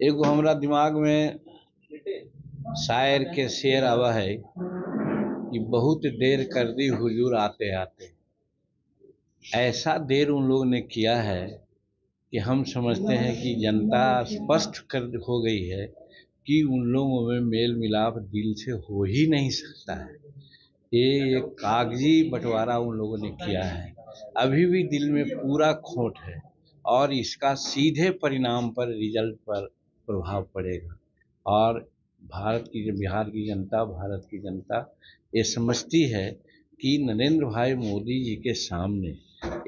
एगो हमरा दिमाग में शायर के शेर आवा है कि बहुत देर कर दी हुजूर आते आते। ऐसा देर उन लोगों ने किया है कि हम समझते हैं कि जनता स्पष्ट कर हो गई है कि उन लोगों में मेल मिलाप दिल से हो ही नहीं सकता है। ये एक कागजी बंटवारा उन लोगों ने किया है। अभी भी दिल में पूरा खोट है और इसका सीधे परिणाम पर, रिजल्ट पर प्रभाव पड़ेगा। और भारत की जनता ये समझती है कि नरेंद्र भाई मोदी जी के सामने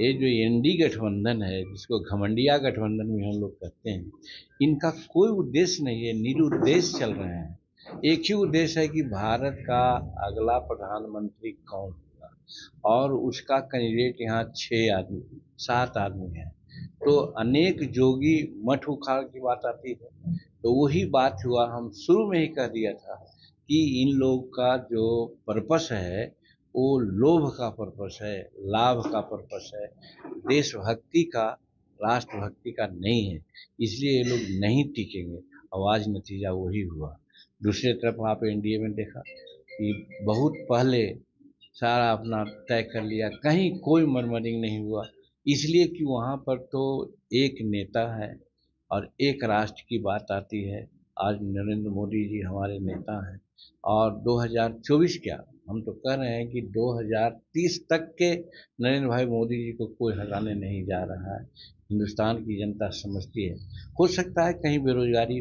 ये जो एनडी गठबंधन है, जिसको घमंडिया गठबंधन भी हम लोग कहते हैं, इनका कोई उद्देश्य नहीं है, निरुद्देश्य चल रहे हैं। एक ही उद्देश्य है कि भारत का अगला प्रधानमंत्री कौन होगा, और उसका कैंडिडेट यहाँ 6 आदमी 7 आदमी है। तो अनेक जोगी मठ उखाड़ की बात आती है। तो वही बात हुआ, हम शुरू में ही कह दिया था कि इन लोग का जो पर्पस है वो लोभ का पर्पस है, लाभ का पर्पस है, देशभक्ति का, राष्ट्रभक्ति का नहीं है। इसलिए ये लोग नहीं टिकेंगे। और आज नतीजा वही हुआ। दूसरी तरफ आप एनडीए में देखा कि बहुत पहले सारा अपना तय कर लिया, कहीं कोई मरमरिंग नहीं हुआ, इसलिए कि वहाँ पर तो एक नेता है और एक राष्ट्र की बात आती है। आज नरेंद्र मोदी जी हमारे नेता हैं और 2024 क्या, हम तो कह रहे हैं कि 2030 तक के नरेंद्र भाई मोदी जी को कोई हराने नहीं जा रहा है। हिंदुस्तान की जनता समझती है। हो सकता है कहीं बेरोजगारी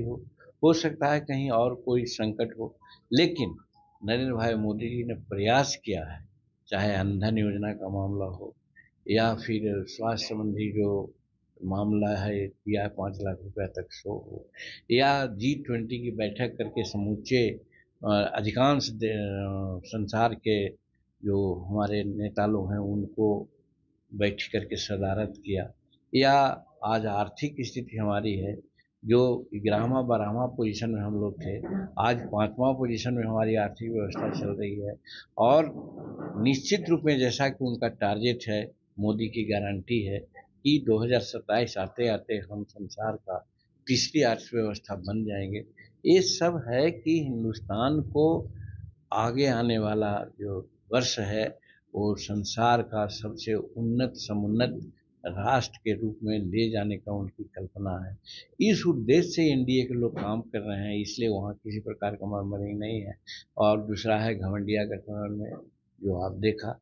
हो सकता है कहीं और कोई संकट हो, लेकिन नरेंद्र भाई मोदी जी ने प्रयास किया है, चाहे अंधन योजना का मामला हो या फिर स्वास्थ्य संबंधी जो मामला है या 5 लाख रुपया तक शो हो, या G20 की बैठक करके समूचे अधिकांश संसार के जो हमारे नेता लोग हैं उनको बैठ करके सदारत किया, या आज आर्थिक स्थिति हमारी है जो 11वां 12वां पोजीशन में हम लोग थे, आज 5वां पोजीशन में हमारी आर्थिक व्यवस्था चल रही है। और निश्चित रूप में जैसा कि उनका टारगेट है, मोदी की गारंटी है कि 2027 आते आते हम संसार का तीसरी अर्थव्यवस्था बन जाएंगे। ये सब है कि हिंदुस्तान को आगे आने वाला जो वर्ष है वो संसार का सबसे उन्नत समुन्नत राष्ट्र के रूप में ले जाने का उनकी कल्पना है। इस उद्देश्य से एनडीए के लोग काम कर रहे हैं, इसलिए वहाँ किसी प्रकार का मरमरिंग नहीं है। और दूसरा है घमंडिया गठबंधन में जो आप देखा,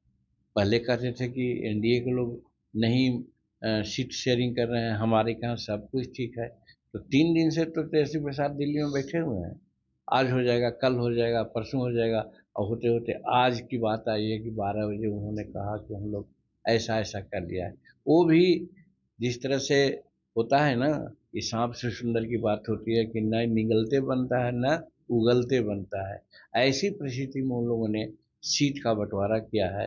पहले कहते थे कि एनडीए के लोग नहीं सीट शेयरिंग कर रहे हैं, हमारे यहाँ सब कुछ ठीक है। तो 3 दिन से तो तेजस्वी प्रसाद दिल्ली में बैठे हुए हैं, आज हो जाएगा, कल हो जाएगा, परसों हो जाएगा, और होते होते आज की बात आई है कि 12 बजे उन्होंने कहा कि हम लोग ऐसा ऐसा कर लिया है। वो भी जिस तरह से होता है ना कि सांप से सुंदर की बात होती है कि न निगलते बनता है न उगलते बनता है, ऐसी परिस्थिति में उन लोगों ने सीट का बंटवारा किया है।